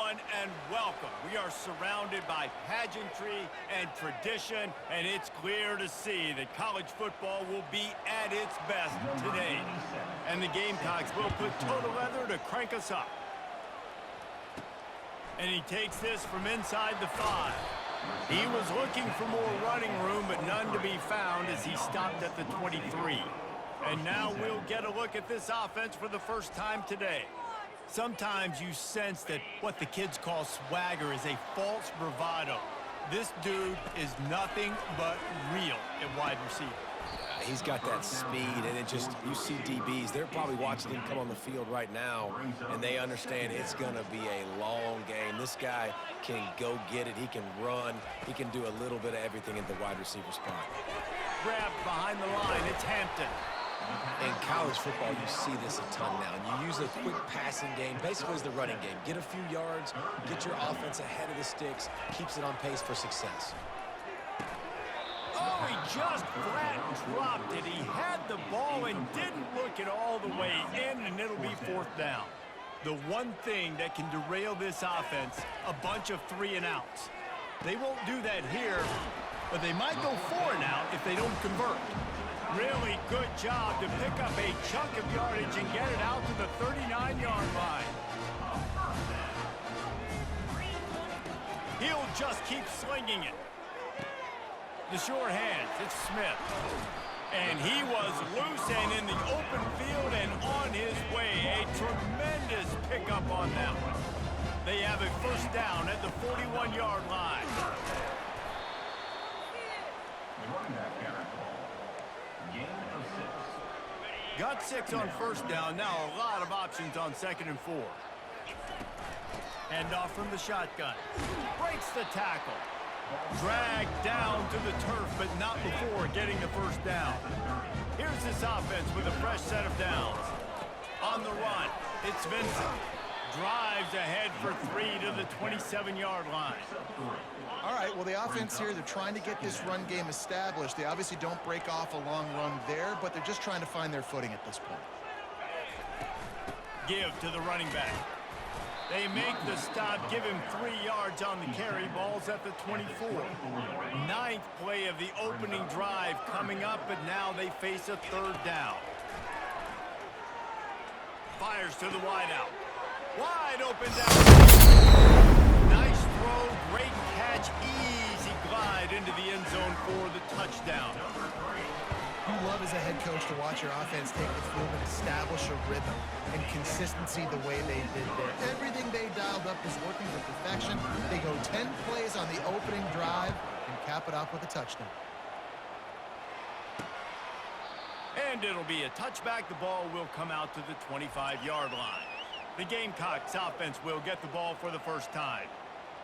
everyone, and welcome. We are surrounded by pageantry and tradition, and it's clear to see that college football will be at its best today. And the Gamecocks will put total leather to crank us up. And he takes this from inside the 5. He was looking for more running room, but none to be found as he stopped at the 23. And now we'll get a look at this offense for the first time today. Sometimes you sense that what the kids call swagger is a false bravado. This dude is nothing but real at wide receiver. He's got that speed, and you see DBs, they're probably watching him come on the field right now, and they understand it's going to be a long game. This guy can go get it. He can run. He can do a little bit of everything at the wide receiver spot. Grabbed behind the line. It's Hampton. In college football, you see this a ton now. And you use a quick passing game, basically as the running game. Get a few yards, get your offense ahead of the sticks, keeps it on pace for success. Oh, he just flat dropped it. He had the ball and didn't look it all the way in, and it'll be 4th down. The one thing that can derail this offense, a bunch of 3-and-outs. They won't do that here, but they might go 4-and-out if they don't convert. Really good job to pick up a chunk of yardage and get it out to the 39-yard line. He'll just keep slinging it. The sure hands, it's Smith. And he was loose and in the open field and on his way. A tremendous pickup on that one. They have a 1st down at the 41-yard line. Got 6 on 1st down. Now a lot of options on 2nd and 4. Hand off from the shotgun. Breaks the tackle. Dragged down to the turf, but not before getting the 1st down. Here's this offense with a fresh set of downs. On the run, it's Vincent. Drives ahead for 3 to the 27-yard line. All right, well, the offense here, they're trying to get this run game established. They obviously don't break off a long run there, but they're just trying to find their footing at this point. Give to the running back. They make the stop, give him 3 yards on the carry. Ball's at the 24. 9th play of the opening drive coming up, but now they face a 3rd down. Fires to the wideout. Wide open down. Nice throw, great catch, easy glide into the end zone for the touchdown. You love as a head coach to watch your offense take the field and establish a rhythm and consistency the way they did there. Everything they dialed up is working to perfection. They go 10 plays on the opening drive and cap it off with a touchdown. And it'll be a touchback. The ball will come out to the 25-yard line. The Gamecocks offense will get the ball for the first time.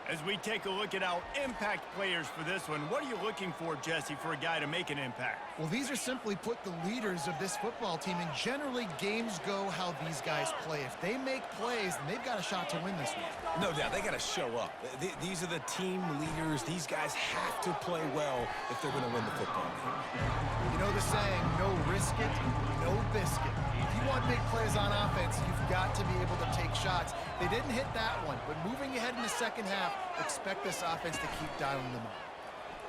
As we take a look at our impact players for this one, what are you looking for, Jesse, for a guy to make an impact? Well, these are simply put the leaders of this football team, and generally games go how these guys play. If they make plays, then they've got a shot to win this one. No doubt, they got to show up. These are the team leaders. These guys have to play well if they're going to win the football game. You know the saying, no risk it, no biscuit. If you want big plays on offense, you've got to be able to take shots. They didn't hit that one, but moving ahead in the second half, expect this offense to keep dialing them up.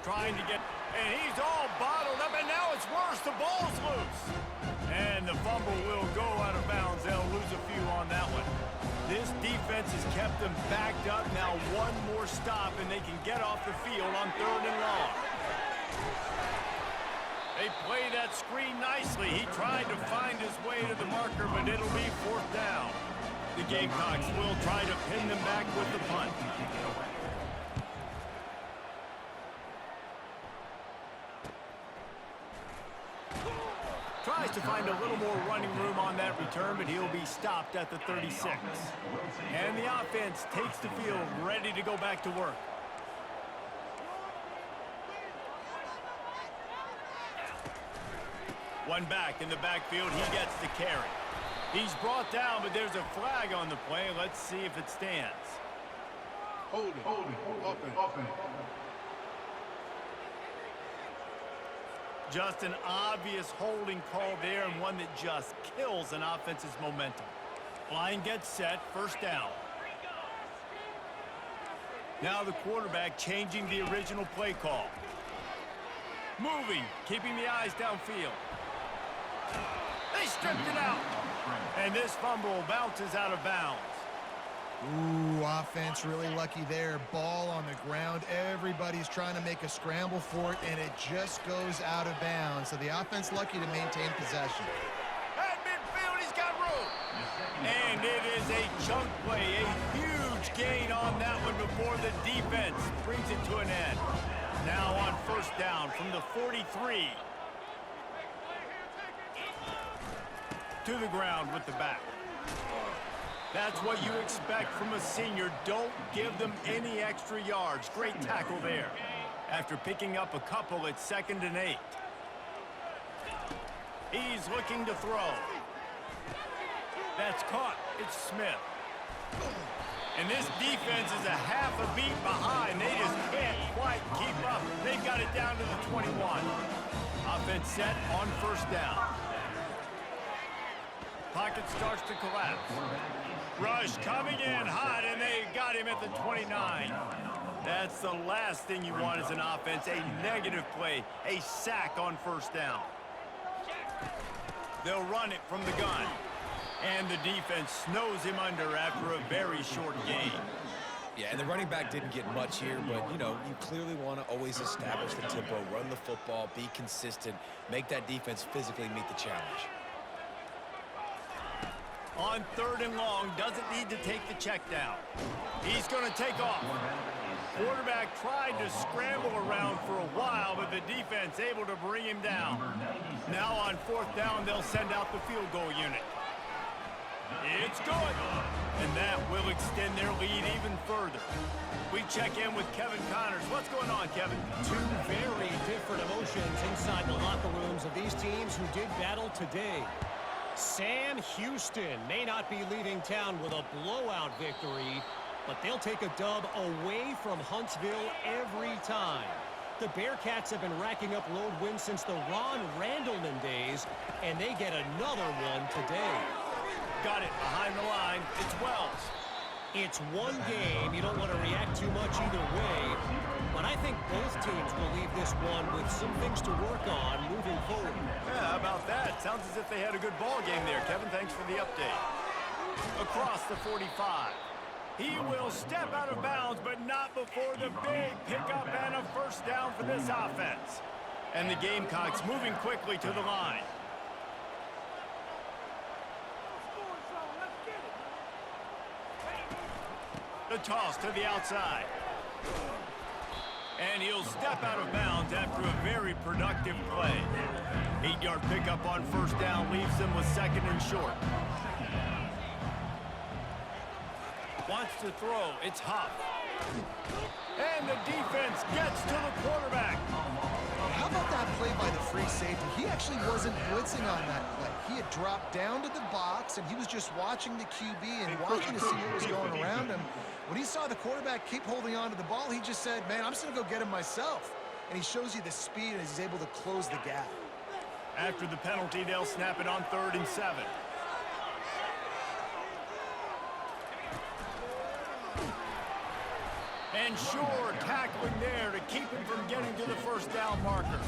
Trying to get, and he's all bottled up, and now it's worse. The ball's loose. And the fumble will go out of bounds. They'll lose a few on that one. This defense has kept them backed up. Now one more stop, and they can get off the field on 3rd and long. They play that screen nicely. He tried to find his way to the marker, but it'll be 4th down. The Gamecocks will try to pin them back with the punt. Tries to find a little more running room on that return, but he'll be stopped at the 36. And the offense takes the field, ready to go back to work. One back in the backfield, he gets the carry. He's brought down, but there's a flag on the play. Let's see if it stands. Hold it. Just an obvious holding call there, and one that just kills an offense's momentum. Line gets set, 1st down. Now the quarterback changing the original play call. Moving, keeping the eyes downfield. They stripped it out. And this fumble bounces out of bounds. Ooh, offense really lucky there. Ball on the ground. Everybody's trying to make a scramble for it, and it just goes out of bounds. So the offense lucky to maintain possession. At midfield, he's got room. And it is a chunk play, a huge gain on that one before the defense brings it to an end. Now on first down from the 43. To the ground with the back. That's what you expect from a senior. Don't give them any extra yards. Great tackle there. After picking up a couple at 2nd and 8. He's looking to throw. That's caught. It's Smith. And this defense is a half a beat behind. They just can't quite keep up. They've got it down to the 21. Offense set on first down. Pocket starts to collapse. Rush coming in hot, and they got him at the 29. That's the last thing you want as an offense, a negative play, a sack on first down. They'll run it from the gun. And the defense snows him under after a very short gain. Yeah, and the running back didn't get much here, but, you know, you clearly want to always establish the tempo, run the football, be consistent, make that defense physically meet the challenge. On 3rd and long, doesn't need to take the check down. He's going to take off. Quarterback tried to scramble around for a while, but the defense able to bring him down. Now on 4th down, they'll send out the field goal unit. It's good. And that will extend their lead even further. We check in with Kevin Connors. What's going on, Kevin? Two very different emotions inside the locker rooms of these teams who did battle today. Sam Houston may not be leaving town with a blowout victory, but they'll take a dub away from Huntsville every time. The Bearcats have been racking up road wins since the Ron Randleman days, and they get another one today. Got it behind the line. It's Wells. It's one game. You don't want to react too much either way, but I think both teams will leave this one with some things to work on moving forward. Yeah, how about that? Sounds as if they had a good ball game there, Kevin. Thanks for the update. Across the 45. He will step out of bounds, but not before the big pickup and a first down for this offense. And the Gamecocks moving quickly to the line. The toss to the outside. And he'll step out of bounds after a very productive play. 8-yard pickup on first down leaves them with 2nd and short. Wants to throw. It's Huff. And the defense gets to the quarterback. How about that play by the free safety? He actually wasn't blitzing on that play. He had dropped down to the box, and he was just watching the QB and watching to see what was going around him. When he saw the quarterback keep holding on to the ball, he just said, man, I'm just going to go get him myself. And he shows you the speed, and he's able to close the gap. After the penalty, they'll snap it on 3rd and 7. And sure, tackling there to keep him from getting to the first down marker.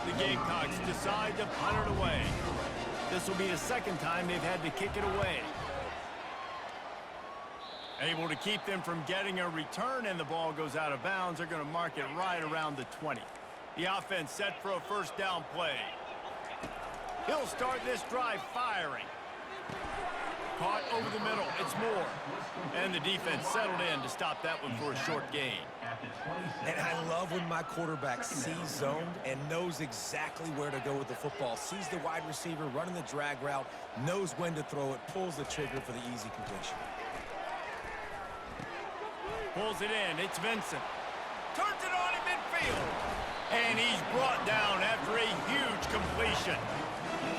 The Gamecocks decide to punt it away. This will be the 2nd time they've had to kick it away. Able to keep them from getting a return, and the ball goes out of bounds. They're going to mark it right around the 20. The offense set for a first down play. He'll start this drive firing. Caught over the middle. It's Moore. And the defense settled in to stop that one for a short gain. And I love when my quarterback sees zoned and knows exactly where to go with the football. Sees the wide receiver running the drag route, knows when to throw it, pulls the trigger for the easy completion. Pulls it in. It's Vincent. Turns it on in midfield. And he's brought down after a huge completion.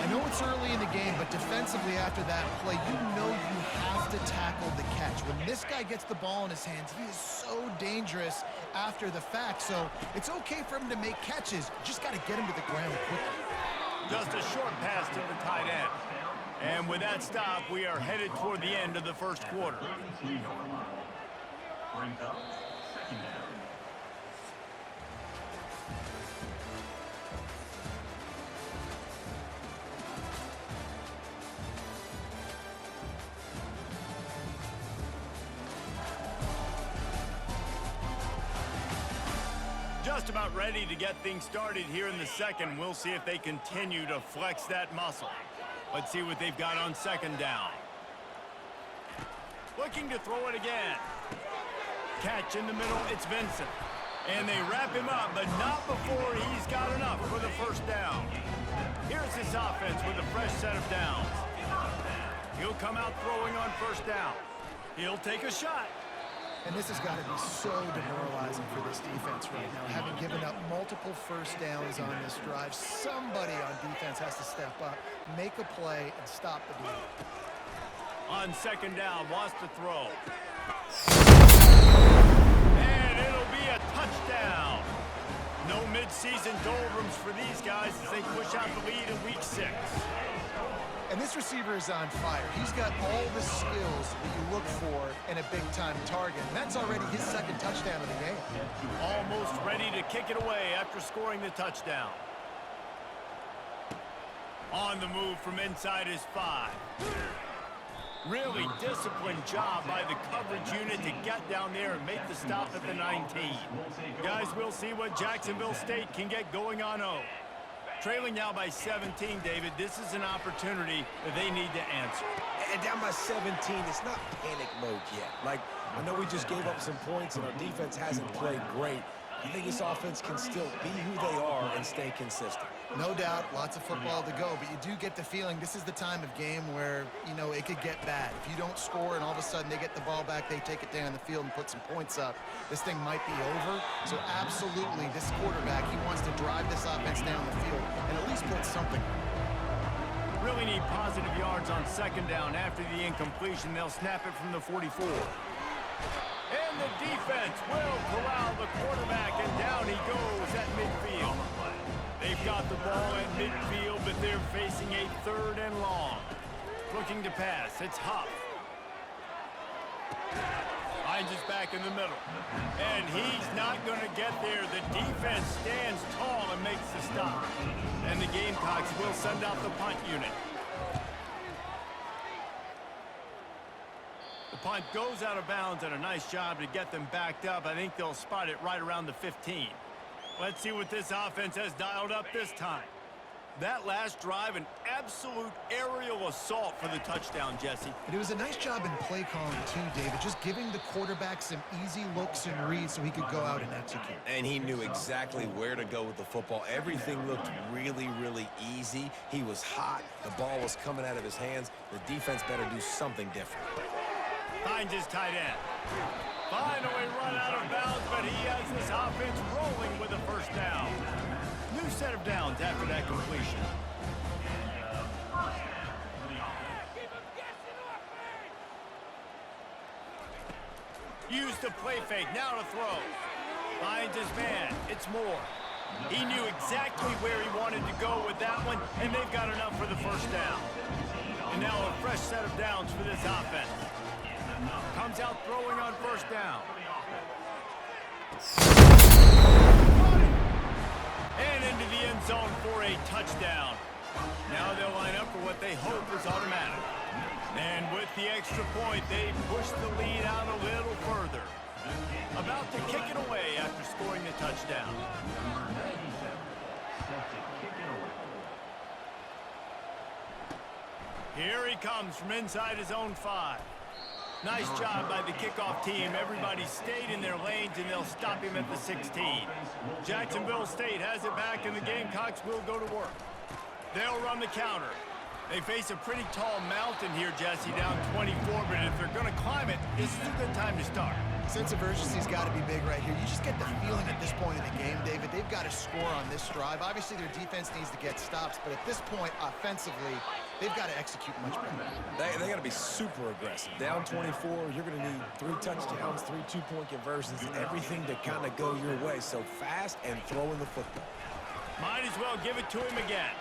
I know it's early in the game, but defensively after that play, you know you have to tackle the catch. When this guy gets the ball in his hands, he is so dangerous after the fact. So it's okay for him to make catches. You just got to get him to the ground quickly. Just a short pass to the tight end. And with that stop, we are headed toward the end of the first quarter. Just about ready to get things started here in the second. We'll see if they continue to flex that muscle. Let's see what they've got on second down. Looking to throw it again. Catch in the middle, it's Vincent. And they wrap him up, but not before he's got enough for the first down. Here's this offense with a fresh set of downs. He'll come out throwing on first down. He'll take a shot. And this has got to be so demoralizing for this defense right now. Having given up multiple first downs on this drive, somebody on defense has to step up, make a play, and stop the bleed. On second down, wants to throw. And it'll be a touchdown. No midseason doldrums for these guys as they push out the lead in week 6. And this receiver is on fire. He's got all the skills that you look for in a big-time target. And that's already his second touchdown of the game. Almost ready to kick it away after scoring the touchdown. On the move from inside his 5. Really disciplined job by the coverage unit to get down there and make the stop at the 19. Guys, we'll see what Jacksonville State can get going on 0. Trailing now by 17, David. This is an opportunity that they need to answer. And down by 17, it's not panic mode yet. Like, I know we just gave up some points and our defense hasn't played great. I think this offense can still be who they are and stay consistent. No doubt, lots of football to go, but you do get the feeling this is the time of game where, you know, it could get bad. If you don't score and all of a sudden they get the ball back, they take it down the field and put some points up, this thing might be over. So absolutely, this quarterback, he wants to drive this offense down the field and at least put something. Really need positive yards on second down. After the incompletion, they'll snap it from the 44. And the defense will corral the quarterback, and down he goes at midfield. They've got the ball at midfield, but they're facing a 3rd and long. Looking to pass, it's Huff. Hines is back in the middle. And he's not going to get there. The defense stands tall and makes the stop. And the Gamecocks will send out the punt unit. The punt goes out of bounds, and a nice job to get them backed up. I think they'll spot it right around the 15. Let's see what this offense has dialed up this time. That last drive, an absolute aerial assault for the touchdown, Jesse. And it was a nice job in play calling, too, David, just giving the quarterback some easy looks and reads so he could go out and execute. And he knew exactly where to go with the football. Everything looked really, really easy. He was hot. The ball was coming out of his hands. The defense better do something different. Finds his tight end. Finally run out of bounds, but he has this offense rolling with a first down. New set of downs after that completion. Used the play fake, now to throw. Finds his man, it's Moore. He knew exactly where he wanted to go with that one, and they've got enough for the first down. And now a fresh set of downs for this offense. Comes out throwing on first down. And into the end zone for a touchdown. Now they'll line up for what they hope is automatic. And with the extra point, they push the lead out a little further. About to kick it away after scoring the touchdown. Here he comes from inside his own 5. Nice job by the kickoff team. Everybody stayed in their lanes, and they'll stop him at the 16. Jacksonville State has it back, and the Gamecocks will go to work. They'll run the counter. They face a pretty tall mountain here, Jesse, down 24, but if they're going to climb it, this is a good time to start. Sense of urgency's got to be big right here. You just get the feeling at this point in the game, David, they've got to score on this drive. Obviously, their defense needs to get stops, but at this point, offensively, they've got to execute much better. They got to be super aggressive. Down 24, you're going to need 3 touchdowns, 3 two-point conversions, everything to kind of go your way. So fast and throwing the football. Might as well give it to him again.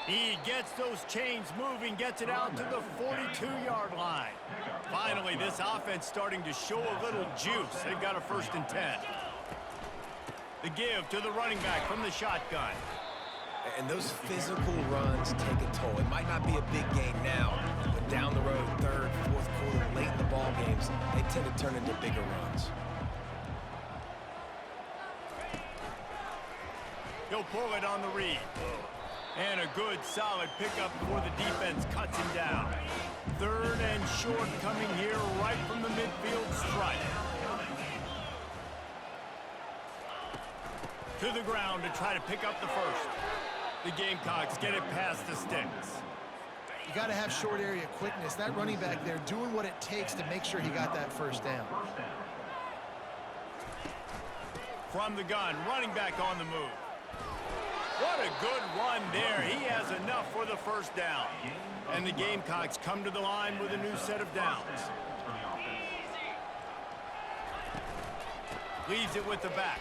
He gets those chains moving, gets it out to the 42-yard line. Finally, this offense starting to show a little juice. They've got a 1st and 10. The give to the running back from the shotgun. And those physical runs take a toll. It might not be a big gain now, but down the road, 3rd, 4th quarter, late in the ball games, they tend to turn into bigger runs. He'll pull it on the read. And a good, solid pickup before the defense cuts him down. 3rd and short coming here right from the midfield stripe. To the ground to try to pick up the 1st. The Gamecocks get it past the sticks. You got to have short area quickness. That running back there doing what it takes to make sure he got that 1st down. From the gun, running back on the move. What a good run there. He has enough for the 1st down. And the Gamecocks come to the line with a new set of downs. Leaves it with the back.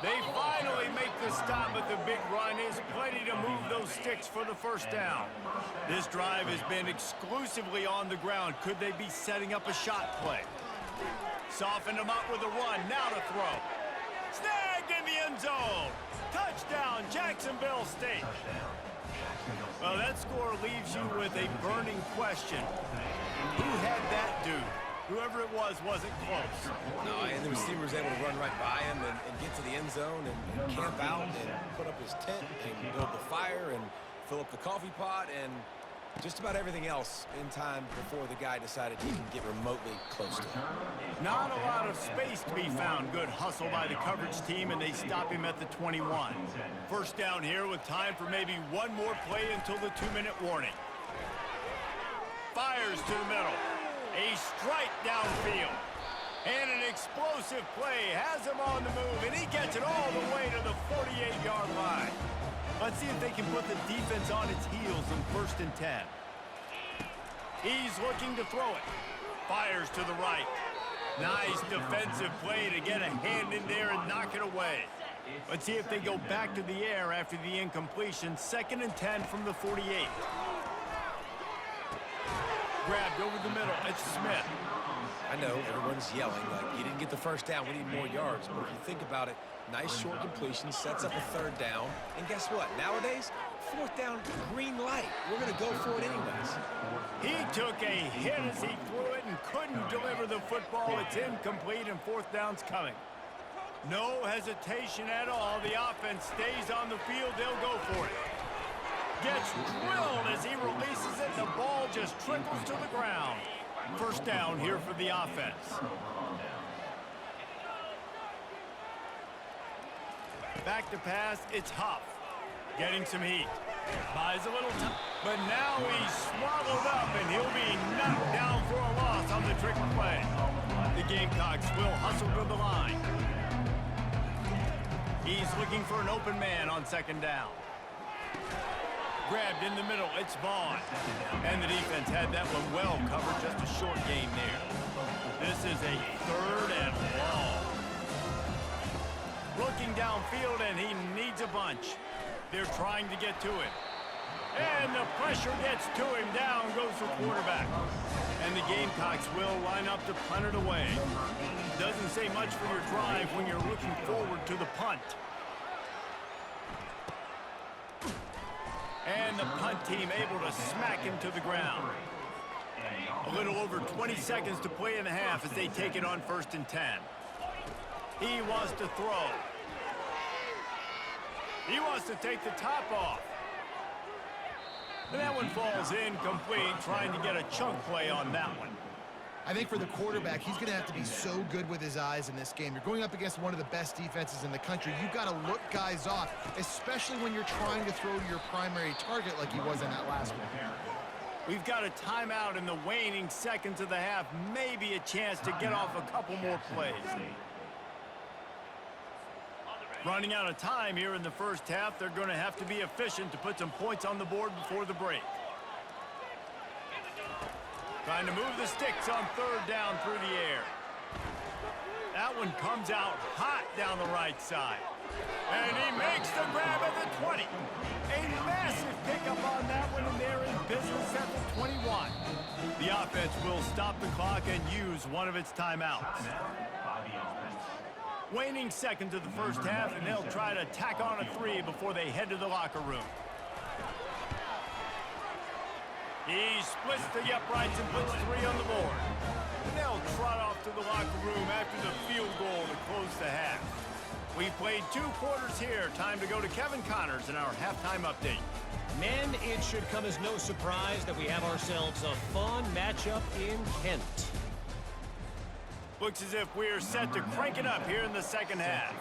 They finally make the stop, but the big run is plenty to move those sticks for the 1st down. This drive has been exclusively on the ground. Could they be setting up a shot play? Soften them up with a run. Now to throw. Snagged in the end zone. Touchdown, Jacksonville State. Well, that score leaves you with a burning question. Who had that dude? Whoever it was wasn't close. No, and the receiver was able to run right by him and get to the end zone and camp out and put up his tent and build the fire and fill up the coffee pot and just about everything else in time before the guy decided he can get remotely close to him. Not a lot of space to be found. Good hustle by the coverage team, and they stop him at the 21. 1st down here with time for maybe one more play until the 2-minute warning. Fires to the middle. A strike downfield. And an explosive play has him on the move, and he gets it all the way to the 48-yard line. Let's see if they can put the defense on its heels in 1st and 10. He's looking to throw it. Fires to the right. Nice defensive play to get a hand in there and knock it away. Let's see if they go back to the air after the incompletion. 2nd and 10 from the 48. Grabbed over the middle. It's Smith. I know everyone's yelling like, you didn't get the 1st down, we need more yards. But if you think about it, nice short completion, sets up a 3rd down. And guess what? Nowadays, 4th down, green light. We're going to go for it anyways. He took a hit as he threw it and couldn't deliver the football. It's incomplete and 4th down's coming. No hesitation at all. The offense stays on the field. They'll go for it. Gets drilled as he releases it. The ball just trickles to the ground. 1st down here for the offense. Back to pass, it's Huff. Getting some heat. Buys a little time. But now he's swallowed up, and he'll be knocked down for a loss on the trick play. The Gamecocks will hustle to the line. He's looking for an open man on 2nd down. Grabbed in the middle, it's Vaughn. And the defense had that one well covered, just a short gain there. This is a 3rd and long. Looking downfield, and he needs a bunch. They're trying to get to it. And the pressure gets to him. Down goes the quarterback. And the Gamecocks will line up to punt it away. Doesn't say much for your drive when you're looking forward to the punt. And the punt team able to smack him to the ground. A little over 20 seconds to play in the half as they take it on 1st and 10. He wants to throw. He wants to take the top off. And that one falls incomplete, trying to get a chunk play on that one. I think for the quarterback, he's going to have to be so good with his eyes in this game. You're going up against one of the best defenses in the country. You've got to look guys off, especially when you're trying to throw to your primary target like he was in that last one. We've got a timeout in the waning seconds of the half. Maybe a chance to get off a couple more plays. Running out of time here in the 1st half. They're going to have to be efficient to put some points on the board before the break. Trying to move the sticks on 3rd down through the air. That one comes out hot down the right side. And he makes the grab at the 20. A massive pickup on that one, and they're in business at the 21. The offense will stop the clock and use one of its timeouts. Waning seconds of the first half, and they'll try to tack on a 3 before they head to the locker room. He splits the uprights and puts 3 on the board. And they'll trot off to the locker room after the field goal to close the half. We've played 2 quarters here. Time to go to Kevin Connors in our halftime update. Men, it should come as no surprise that we have ourselves a fun matchup in Kent. Looks as if we're set to crank it up here in the second half.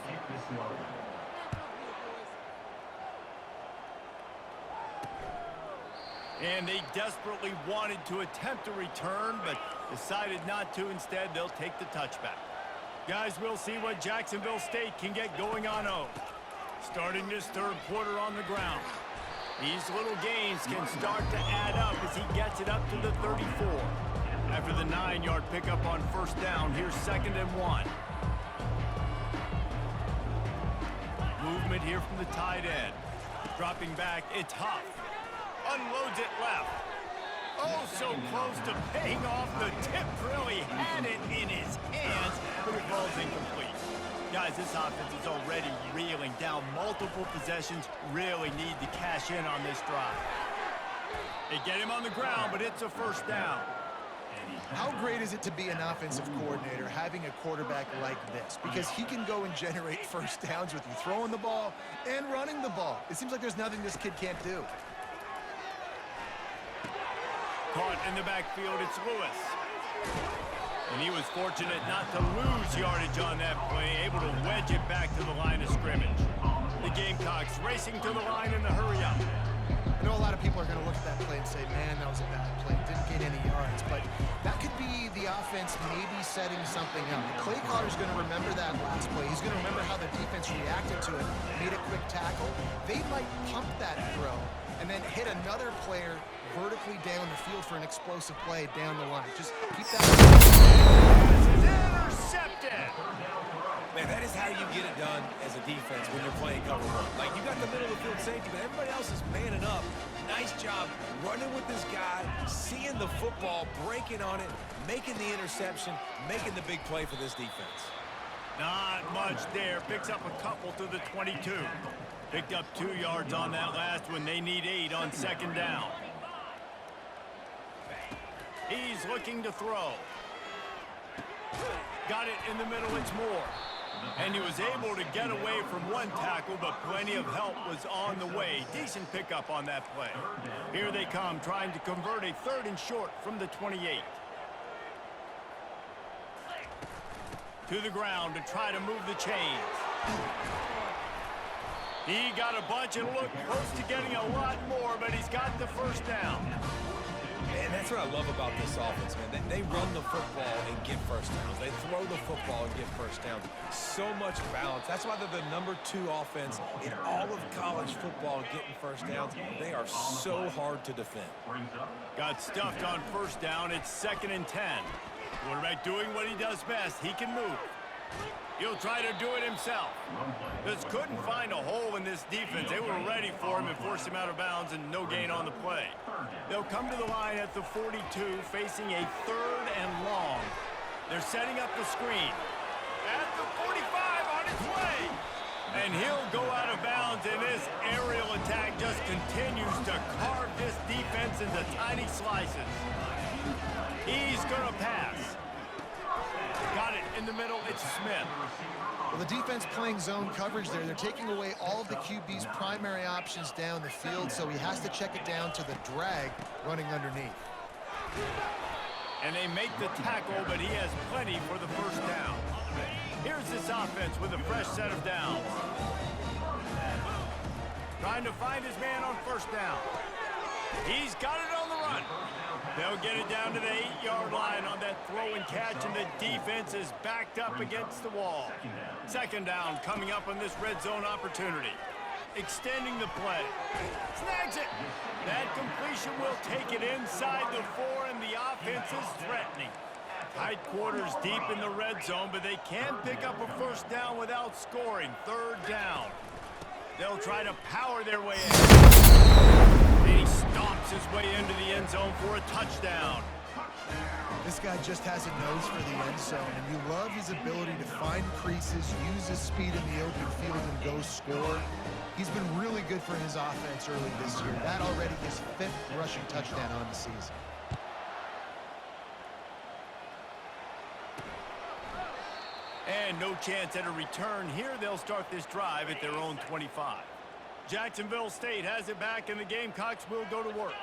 And they desperately wanted to attempt a return, but decided not to. Instead, they'll take the touchback. Guys, we'll see what Jacksonville State can get going on 0. Starting this third quarter on the ground. These little gains can start to add up as he gets it up to the 34. After the 9-yard pickup on first down, here's 2nd and 1. Movement here from the tight end. Dropping back, it's Huff. Unloads it left. Oh, so close to paying off the tip drill. He had it in his hands, but it falls incomplete. Guys, this offense is already reeling down multiple possessions. Really need to cash in on this drive. They get him on the ground, but it's a first down. How great is it to be an offensive coordinator having a quarterback like this? Because he can go and generate first downs with you throwing the ball and running the ball. It seems like there's nothing this kid can't do. Caught in the backfield, it's Lewis. And he was fortunate not to lose yardage on that play, able to wedge it back to the line of scrimmage. The Gamecocks racing to the line in the hurry-up. I know a lot of people are going to look at that play and say, man, that was a bad play. Didn't get any yards. But that could be the offense maybe setting something up. The play caller's going to remember that last play. He's going to remember how the defense reacted to it, made a quick tackle. They might pump that throw and then hit another player vertically down the field for an explosive play down the line. Just keep that. This is intercepted. Man, that is how you get it done as a defense when you're playing cover 1. Like, you got the middle of the field safety, but everybody else is manning up. Nice job running with this guy, seeing the football, breaking on it, making the interception, making the big play for this defense. Not much there. Picks up a couple to the 22. Picked up 2 yards on that last one. They need 8 on second down. He's looking to throw. Got it in the middle, it's Moore. And he was able to get away from one tackle, but plenty of help was on the way. Decent pickup on that play. Here they come, trying to convert a 3rd and short from the 28. To the ground to try to move the chains. He got a bunch and looked close to getting a lot more, but he's got the first down. And that's what I love about this offense, man. They run the football and get first downs. They throw the football and get first downs. So much balance. That's why they're the #2 offense in all of college football getting first downs. They are so hard to defend. Got stuffed on first down. It's 2nd and 10. Quarterback doing what he does best. He can move. He'll try to do it himself. Just couldn't find a hole in this defense. They were ready for him and forced him out of bounds, and no gain on the play. They'll come to the line at the 42, facing a 3rd and long. They're setting up the screen. At the 45 on its way. And he'll go out of bounds, and this aerial attack just continues to carve this defense into tiny slices. He's going to pass. Got it in the middle. It's Smith. Well, the defense playing zone coverage there. They're taking away all of the QB's primary options down the field, so he has to check it down to the drag running underneath. And they make the tackle, but he has plenty for the first down. Here's this offense with a fresh set of downs. Trying to find his man on first down. He's got it on the run. They'll get it down to the 8-yard line on that throw and catch, and the defense is backed up against the wall. Second down coming up on this red zone opportunity. Extending the play. Snags it. That completion will take it inside the 4, and the offense is threatening. Tight quarters deep in the red zone, but they can pick up a first down without scoring. Third down. They'll try to power their way in. And he stomps his way into the end zone for a touchdown. This guy just has a nose for the end zone, and you love his ability to find creases, use his speed in the open field, and go score. He's been really good for his offense early this year. That already his 5th rushing touchdown on the season. And no chance at a return here. They'll start this drive at their own 25. Jacksonville State has it back, and the Gamecocks will go to work.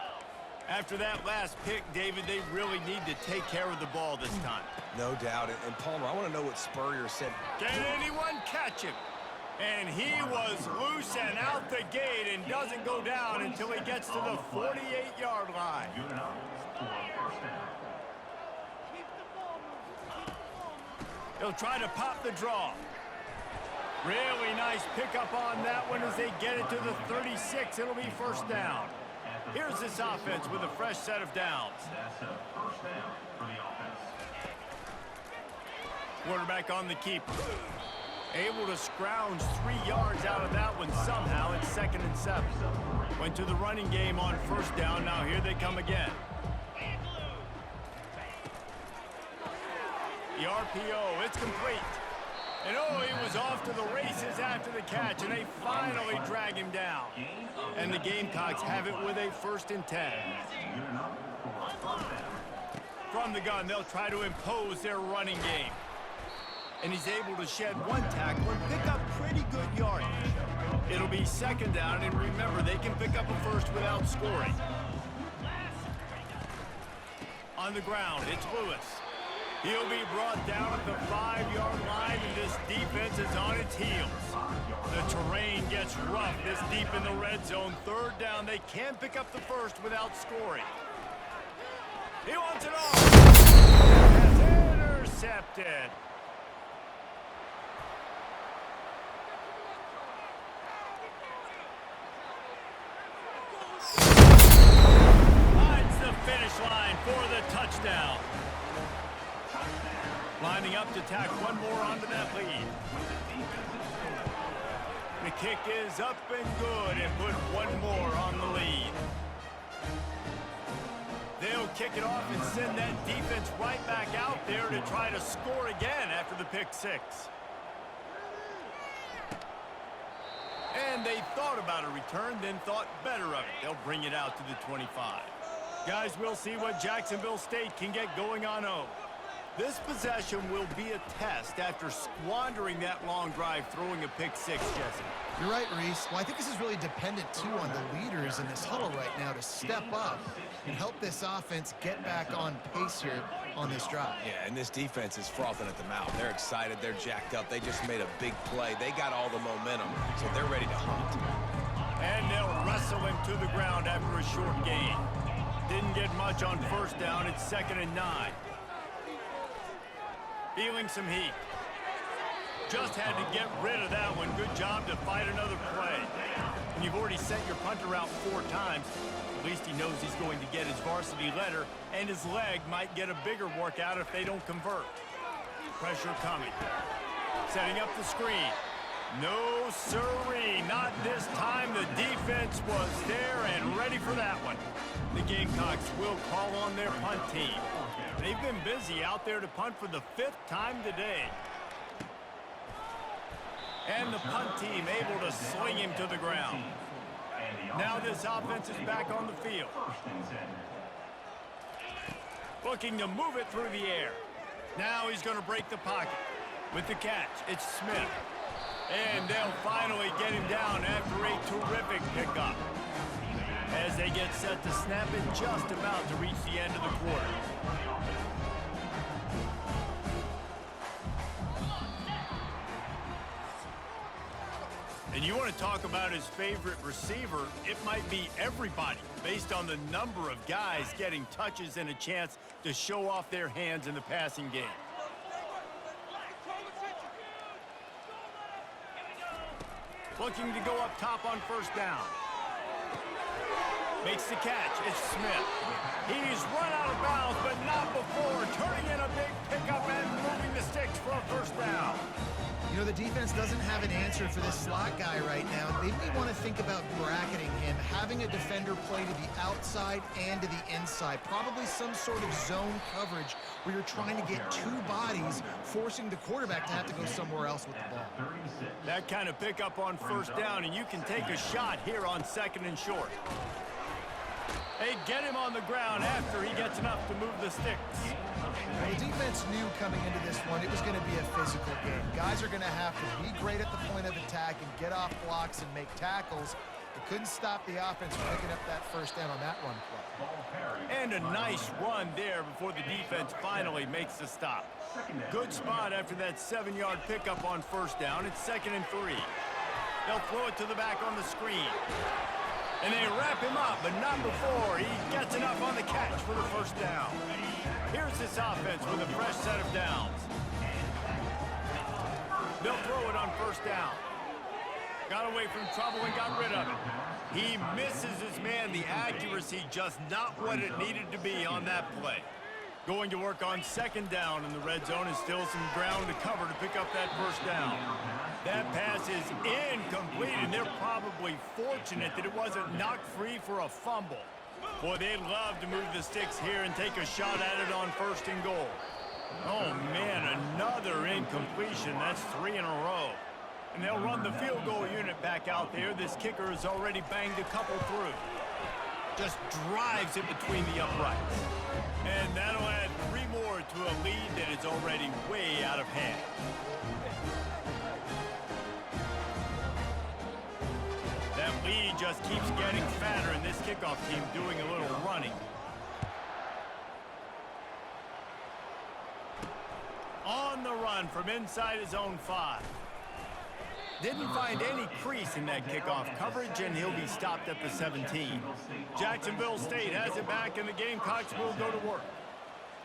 After that last pick, David, they really need to take care of the ball this time. No doubt. And Palmer, I want to know what Spurrier said. Can anyone catch him? And he was loose and out the gate and doesn't go down until he gets to the 48-yard line. He'll try to pop the draw. Really nice pickup on that one as they get it to the 36. It'll be first down. Here's this offense with a fresh set of downs. That's a first down for the offense. Quarterback on the keeper. Able to scrounge 3 yards out of that one somehow. It's 2nd and 7. Went to the running game on first down. Now here they come again. The RPO, it's complete. And oh, he was off to the races after the catch, and they finally drag him down. And the Gamecocks have it with a 1st and 10. From the gun, they'll try to impose their running game. And he's able to shed 1 tackle and pick up pretty good yardage. It'll be 2nd down, and remember, they can pick up a first without scoring. On the ground, it's Lewis. He'll be brought down at the 5-yard line, and this defense is on its heels. The terrain gets rough this deep in the red zone. 3rd down, they can pick up the first without scoring. He wants it all. That's intercepted. Finds the finish line for the touchdown. Lining up to tack one more onto that lead. The kick is up and good and put one more on the lead. They'll kick it off and send that defense right back out there to try to score again after the pick 6. And they thought about a return, then thought better of it. They'll bring it out to the 25. Guys, we'll see what Jacksonville State can get going on 0. This possession will be a test after squandering that long drive, throwing a pick 6, Jesse. You're right, Reese. Well, I think this is really dependent, too, on the leaders in this huddle right now to step up and help this offense get back on pace here on this drive. Yeah, and this defense is frothing at the mouth. They're excited. They're jacked up. They just made a big play. They got all the momentum, so they're ready to hunt. And they'll wrestle him to the ground after a short gain. Didn't get much on first down. It's 2nd and 9. Feeling some heat. Just had to get rid of that one. Good job to fight another play. When you've already sent your punter out 4 times, at least he knows he's going to get his varsity letter, and his leg might get a bigger workout if they don't convert. Pressure coming. Setting up the screen. No siree, not this time. The defense was there and ready for that one. The Gamecocks will call on their punt team. They've been busy out there to punt for the 5th time today. And the punt team able to sling him to the ground. Now this offense is back on the field. Looking to move it through the air. Now he's going to break the pocket. With the catch, it's Smith. And they'll finally get him down after a terrific pickup. As they get set to snap it, just about to reach the end of the quarter. And you want to talk about his favorite receiver, it might be everybody, based on the number of guys getting touches and a chance to show off their hands in the passing game. Looking to go up top on first down. Makes the catch. It's Smith. He's run out of bounds, but not before. Turning in a big pickup and moving the sticks for a first down. You know, the defense doesn't have an answer for this slot guy right now. They may want to think about bracketing him, having a defender play to the outside and to the inside. Probably some sort of zone coverage where you're trying to get two bodies, forcing the quarterback to have to go somewhere else with the ball. That kind of pickup on first down, and you can take a shot here on 2nd and short. They get him on the ground after he gets enough to move the sticks. Well, the defense knew coming into this one it was going to be a physical game. Guys are going to have to be great at the point of attack and get off blocks and make tackles. They couldn't stop the offense from picking up that first down on that run play. And a nice run there before the defense finally makes the stop. Good spot after that 7-yard pickup on first down. It's 2nd and 3. They'll throw it to the back on the screen. And they wrap him up, but not before he gets enough on the catch for the first down. Here's this offense with a fresh set of downs. They'll throw it on first down. Got away from trouble and got rid of it. He misses his man. The accuracy just not what it needed to be on that play. Going to work on 2nd down in the red zone and still some ground to cover to pick up that first down. That pass is incomplete, and they're probably fortunate that it wasn't knocked free for a fumble. Boy, they'd love to move the sticks here and take a shot at it on 1st and goal. Oh, man, another incompletion. That's 3 in a row. And they'll run the field goal unit back out there. This kicker has already banged a couple through. Just drives it between the uprights. And that'll add 3 more to a lead that is already way out of hand. That lead just keeps getting fatter, and this kickoff team doing a little running. On the run from inside his own 5. Didn't find any crease in that kickoff coverage, and he'll be stopped at the 17. Jacksonville State has it back, and the Gamecocks will go to work.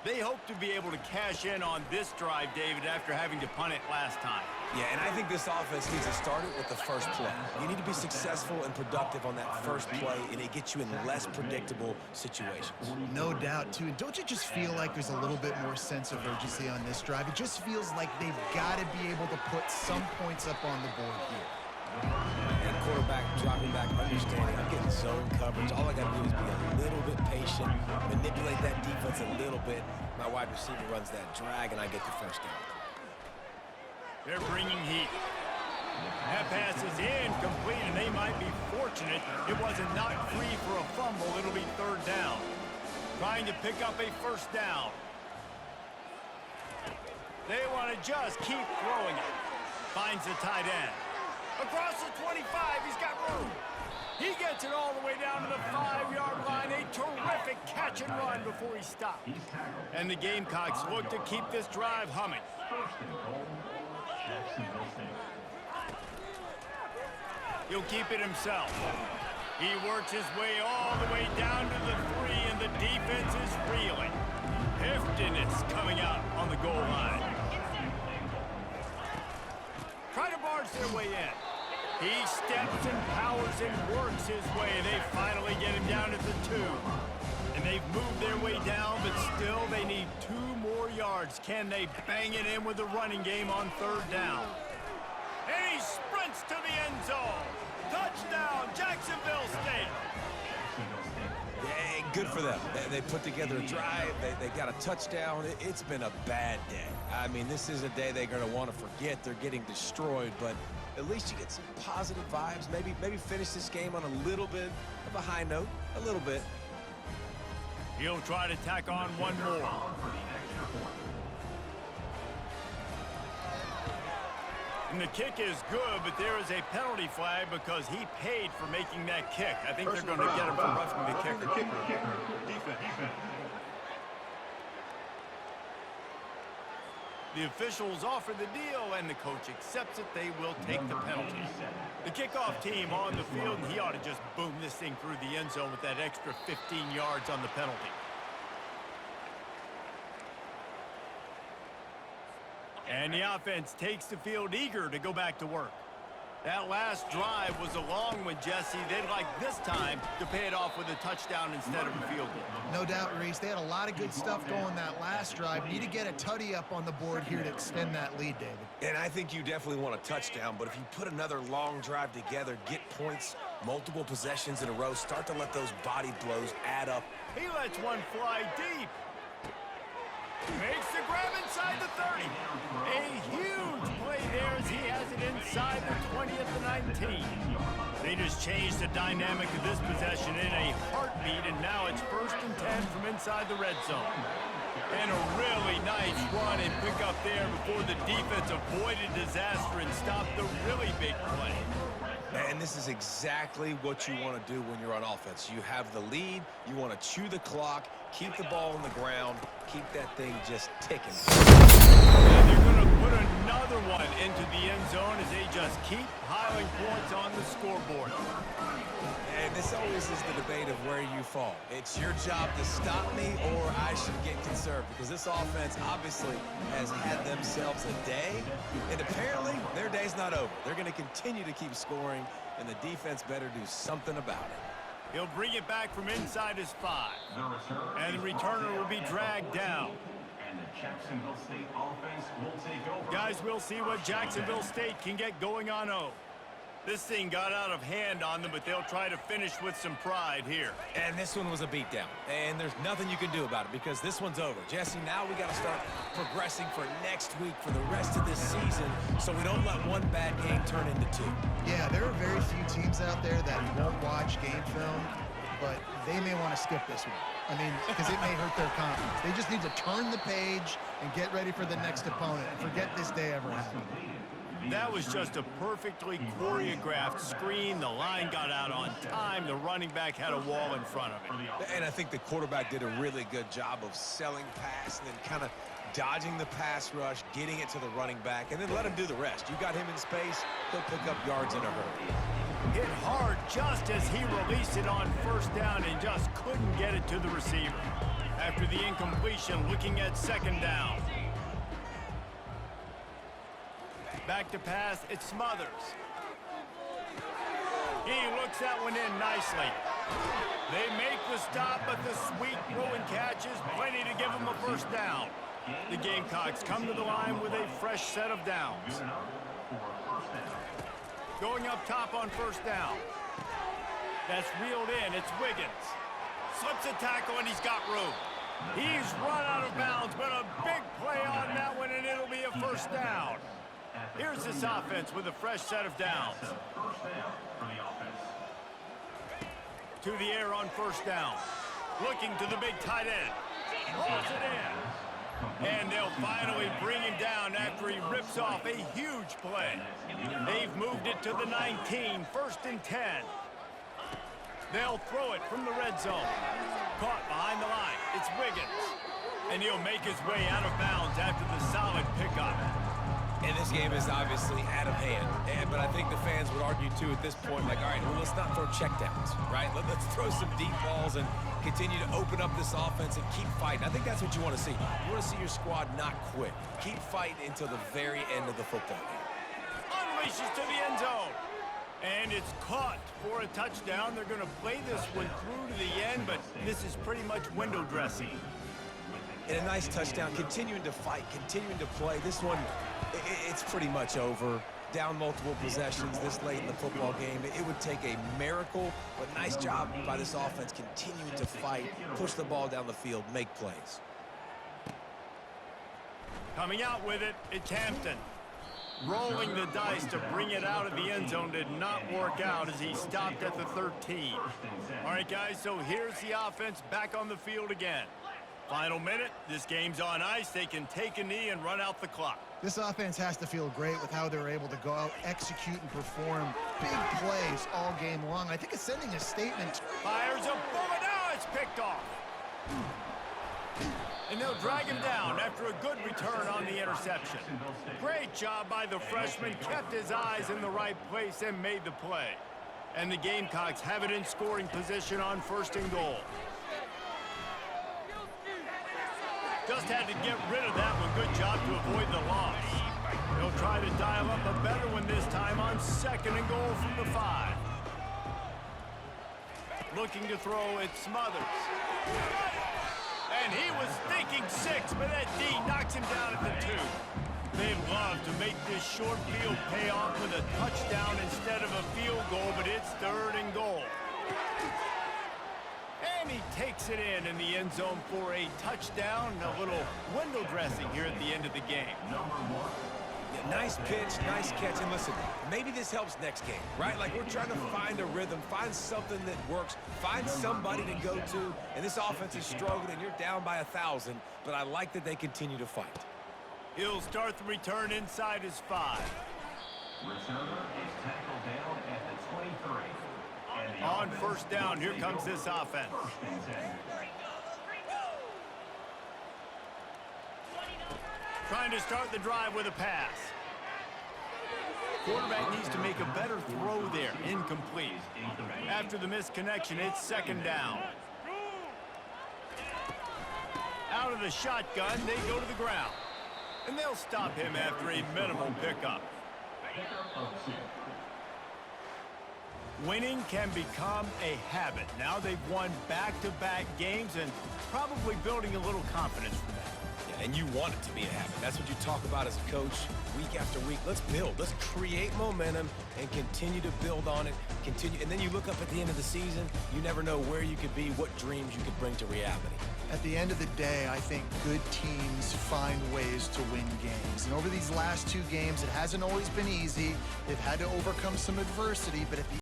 They hope to be able to cash in on this drive, David, after having to punt it last time. Yeah, and I think this offense needs to start it with the first play. You need to be successful and productive on that first play, and it gets you in less predictable situations. No doubt, too. And don't you just feel like there's a little bit more sense of urgency on this drive? It just feels like they've got to be able to put some points up on the board here. And quarterback dropping back, understanding I'm getting zone coverage. All I got to do is be a little bit patient, manipulate that defense a little bit. My wide receiver runs that drag, and I get the first down. They're bringing heat. That pass is incomplete, and they might be fortunate it wasn't knocked free for a fumble. It'll be 3rd down. Trying to pick up a first down. They want to just keep throwing it. Finds the tight end. Across the 25, he's got room. He gets it all the way down to the 5-yard line. A terrific catch and run before he stopped. And the Gamecocks look to keep this drive humming. 1st and goal, Jacksonville State. He'll keep it himself. He works his way all the way down to the 3, and the defense is reeling. Heftiness coming out on the goal line. Try to barge their way in. He steps and powers and works his way. They finally get him down at the 2. And they've moved their way down, but still they need 2 more yards. Can they bang it in with the running game on 3rd down? And he sprints to the end zone. Touchdown, Jacksonville State. Yeah, good for them. They put together a drive. They got a touchdown. It's been a bad day. I mean, this is a day they're going to want to forget. They're getting destroyed, but at least you get some positive vibes. Maybe finish this game on a little bit of a high note. A little bit. He'll try to tack on one more. And the kick is good, but there is a penalty flag because he paid for making that kick. I think they're going to get him for roughing the kicker. Defense. The officials offer the deal, and the coach accepts it. They will take the penalty. The kickoff team on the field, and he ought to just boom this thing through the end zone with that extra 15 yards on the penalty. And the offense takes the field, eager to go back to work. That last drive was a long one, Jesse. They'd like this time to pay it off with a touchdown instead of a field goal. No doubt, Reese. They had a lot of good stuff going that last drive. Need to get a tutty up on the board here to extend that lead, David. And I think you definitely want a touchdown, but if you put another long drive together, get points, multiple possessions in a row, start to let those body blows add up. He lets one fly deep. Makes the grab inside the 30. A huge play there as he has it inside the 20 at the 19. They just changed the dynamic of this possession in a heartbeat, and now it's 1st and 10 from inside the red zone. And a really nice run and pick up there before the defense avoided disaster and stopped the really big play. And this is exactly what you want to do when you're on offense. You have the lead, you want to chew the clock, keep the ball on the ground, keep that thing just ticking. And they're going to put another one into the end zone as they just keep piling points on the scoreboard. And this always is the debate of where you fall. It's your job to stop me or I should get conserved, because this offense obviously has had themselves a day, and apparently their day's not over. They're going to continue to keep scoring, and the defense better do something about it. He'll bring it back from inside his 5. And the returner will be dragged down. And the Jacksonville State offense will take over. Guys, we'll see what Jacksonville State can get going on O. This thing got out of hand on them, but they'll try to finish with some pride here. And this one was a beatdown, and there's nothing you can do about it because this one's over. Jesse, now we got to start progressing for next week for the rest of this season so we don't let one bad game turn into 2. Yeah, there are very few teams out there that won't watch game film, but they may want to skip this one. I mean, because it may hurt their confidence. They just need to turn the page and get ready for the next opponent and forget this day ever happened. That was just a perfectly choreographed screen. The line got out on time. The running back had a wall in front of him. And I think the quarterback did a really good job of selling pass and then kind of dodging the pass rush, getting it to the running back, and then let him do the rest. You got him in space, he'll pick up yards in a hurry. Hit hard just as he released it on 1st down and just couldn't get it to the receiver. After the incompletion, looking at 2nd down. Back to pass, it's Smothers. He looks that one in nicely. They make the stop, but the sweet throw and catch is plenty to give them a 1st down. The Gamecocks come to the line with a fresh set of downs. Going up top on 1st down. That's reeled in, it's Wiggins. Slips a tackle and he's got room. He's run out of bounds, but a big play on that one, and it'll be a 1st down. Here's this offense with a fresh set of downs. To the air on 1st down. Looking to the big tight end. Pulls it in. And they'll finally bring him down after he rips off a huge play. They've moved it to the 19, 1st and 10. They'll throw it from the red zone. Caught behind the line. It's Wiggins. And he'll make his way out of bounds after the solid pickup. And this game is obviously out of hand. But I think the fans would argue, too, at this point, like, all right, well, let's not throw checkdowns, right? Let's throw some deep balls and continue to open up this offense and keep fighting. I think that's what you want to see. You want to see your squad not quit. Keep fighting until the very end of the football game. Unleashes to the end zone. And it's caught for a touchdown. They're going to play this one through to the end, but this is pretty much window dressing. And a nice touchdown, continuing to fight, continuing to play. This one, it's pretty much over. Down multiple possessions this late in the football game. It would take a miracle, but nice job by this offense continuing to fight, push the ball down the field, make plays. Coming out with it, it's Hampton. Rolling the dice to bring it out of the end zone did not work out as he stopped at the 13. All right, guys, so here's the offense back on the field again. Final minute, this game's on ice. They can take a knee and run out the clock. This offense has to feel great with how they're able to go out, execute, and perform big plays all game long. I think it's sending a statement. Fires a bullet. Now it's picked off. And they'll drag him down after a good return on the interception. Great job by the freshman. Kept his eyes in the right place and made the play. And the Gamecocks have it in scoring position on 1st and goal. Just had to get rid of that one. Good job to avoid the loss. He'll try to dial up a better one this time on 2nd and goal from the 5. Looking to throw, it Smothers. And he was thinking 6, but that D knocks him down at the 2. They'd love to make this short field pay off with a touchdown instead of a field goal, but it's 3rd and goal. And he takes it in the end zone for a touchdown. A little window dressing here at the end of the game. Yeah, nice pitch, nice catch. And listen, maybe this helps next game, right? Like, we're trying to find a rhythm, find something that works, find somebody to go to. And this offense is struggling, and you're down by 1,000, but I like that they continue to fight. He'll start the return inside his 5. Returner is tackled down at the 23. And the On offense 1st down, here will comes take this over offense. 1st and 10. Trying to start the drive with a pass. Quarterback needs to make a better throw there. Incomplete. After the missed connection, it's 2nd down. Out of the shotgun, they go to the ground. And they'll stop him after a minimal pickup. Winning can become a habit. Now they've won back-to-back games and probably building a little confidence from that. Yeah, and you want it to be a habit. That's what you talk about as a coach week after week. Let's build. Let's create momentum and continue to build on it. Continue, and then you look up at the end of the season, you never know where you could be, what dreams you could bring to reality. At the end of the day, I think good teams find ways to win games. And over these last 2 games, it hasn't always been easy. They've had to overcome some adversity, but at the